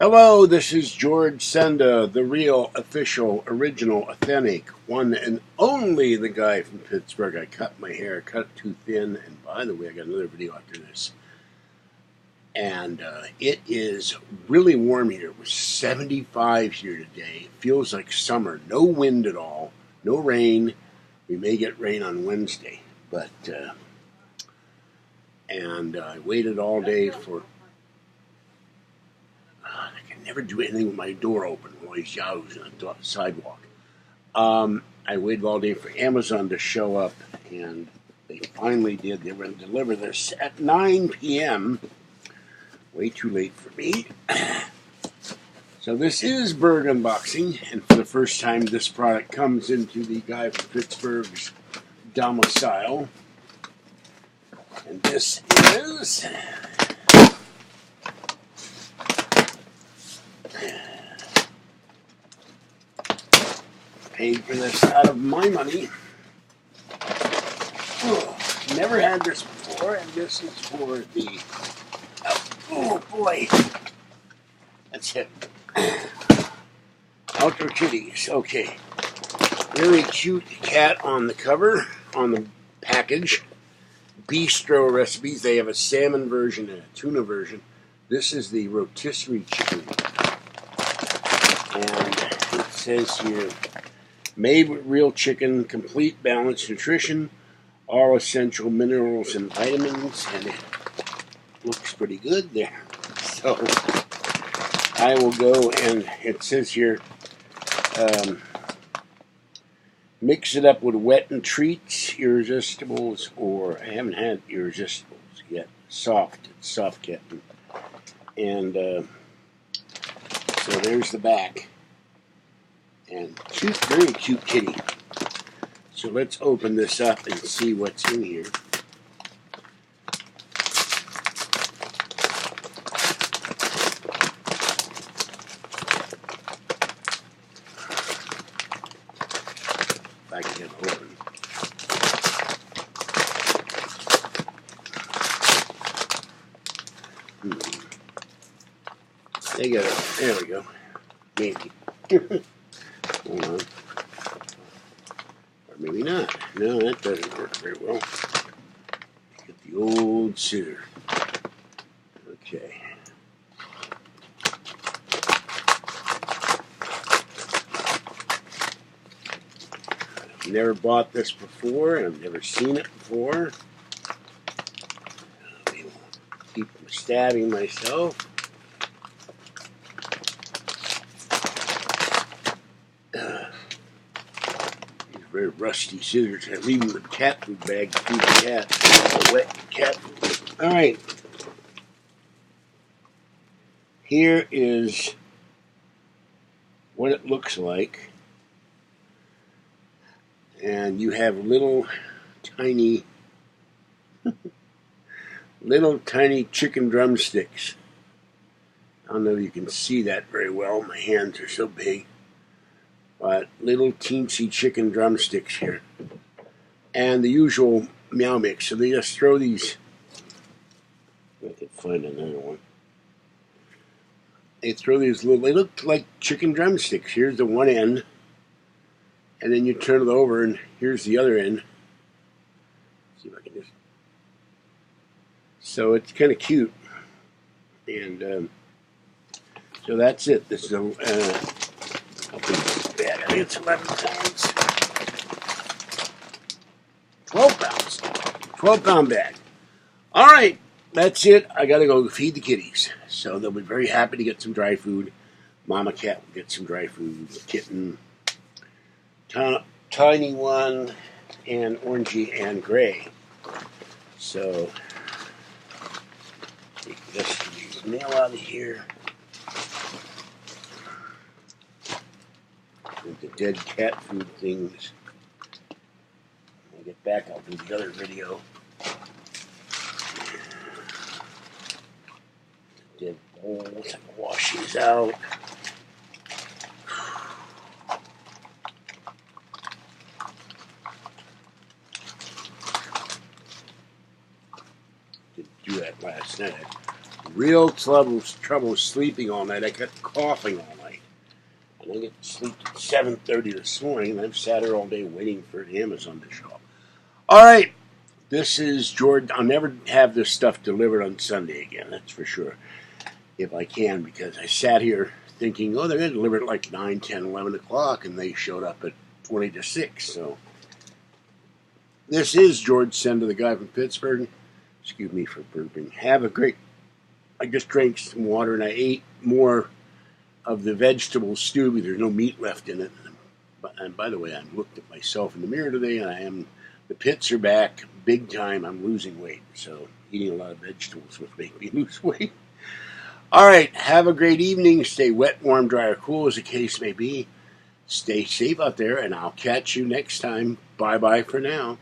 Hello, this is George Senda, the real, official, original, authentic, one and only the guy from Pittsburgh. I cut my hair, cut it too thin, and by the way, I got another video after this. And it is really warm here. It was 75 here today. It feels like summer. No wind at all. No rain. We may get rain on Wednesday. But, I waited all day for... I can never do anything with my door open while he's yahoos on the sidewalk. I waited all day for Amazon to show up, and they finally did. They were going to deliver this at 9 p.m., way too late for me. So this is Burgh unboxing, and for the first time this product comes into the guy from Pittsburgh's domicile. And this is... paid for this out of my money. Oh, never had this before, and this is for the... Oh boy. That's it. Outdoor Kitties. Okay. Really cute cat on the cover, on the package. Bistro recipes. They have a salmon version and a tuna version. This is the rotisserie chicken. And it says here, made with real chicken, complete balanced nutrition, all essential minerals and vitamins, and it looks pretty good there. So I will go, and it says here, mix it up with wet and treats, irresistibles, or I haven't had irresistibles yet. Soft, it's soft kitten. And so there's the back. And cute, very cute kitty. So let's open this up and see what's in here. If I can get it open. They got it. There we go. Maybe. Hold on. Or maybe not. No, that doesn't work very well. Get the old scissor. Okay. I've never bought this before, and I've never seen it before. I keep stabbing myself. Very rusty scissors. I leave them in the cat food bag to feed the cat. Wet cat food. Alright. Here is what it looks like. And you have little tiny chicken drumsticks. I don't know if you can see that very well. My hands are so big. But little teensy chicken drumsticks here. And the usual meow mix. So they just throw these. I could find another one. They throw these little, they look like chicken drumsticks. Here's the one end. And then you turn it over and here's the other end. Let's see if I can just. So it's kind of cute. And so that's it. This is a. I think it's 11 pounds. 12 pounds. 12-pound bag. All right, that's it. I got to go feed the kitties. So they'll be very happy to get some dry food. Mama cat will get some dry food. Kitten, tiny one, and orangey and gray. So take this nail out of here. With the dead cat food things. When I get back, I'll do the other video. The dead bowls, I can wash these out. Didn't do that last night. I real trouble sleeping all night. I kept coughing all night. I didn't get to sleep at 7:30 this morning, and I've sat here all day waiting for Amazon to show up. All right, this is George. I'll never have this stuff delivered on Sunday again, that's for sure, if I can, because I sat here thinking, oh, they're going to deliver it like 9, 10, 11 o'clock, and they showed up at 20 to 6, so... This is George Senda, the guy from Pittsburgh. Excuse me for burping. Have a great... I just drank some water and I ate more of the vegetable stew because there's no meat left in it. And by the way, I looked at myself in the mirror today and the pits are back big time. I'm losing weight. So eating a lot of vegetables will make me lose weight. All right. Have a great evening. Stay wet, warm, dry, or cool as the case may be. Stay safe out there and I'll catch you next time. Bye-bye for now.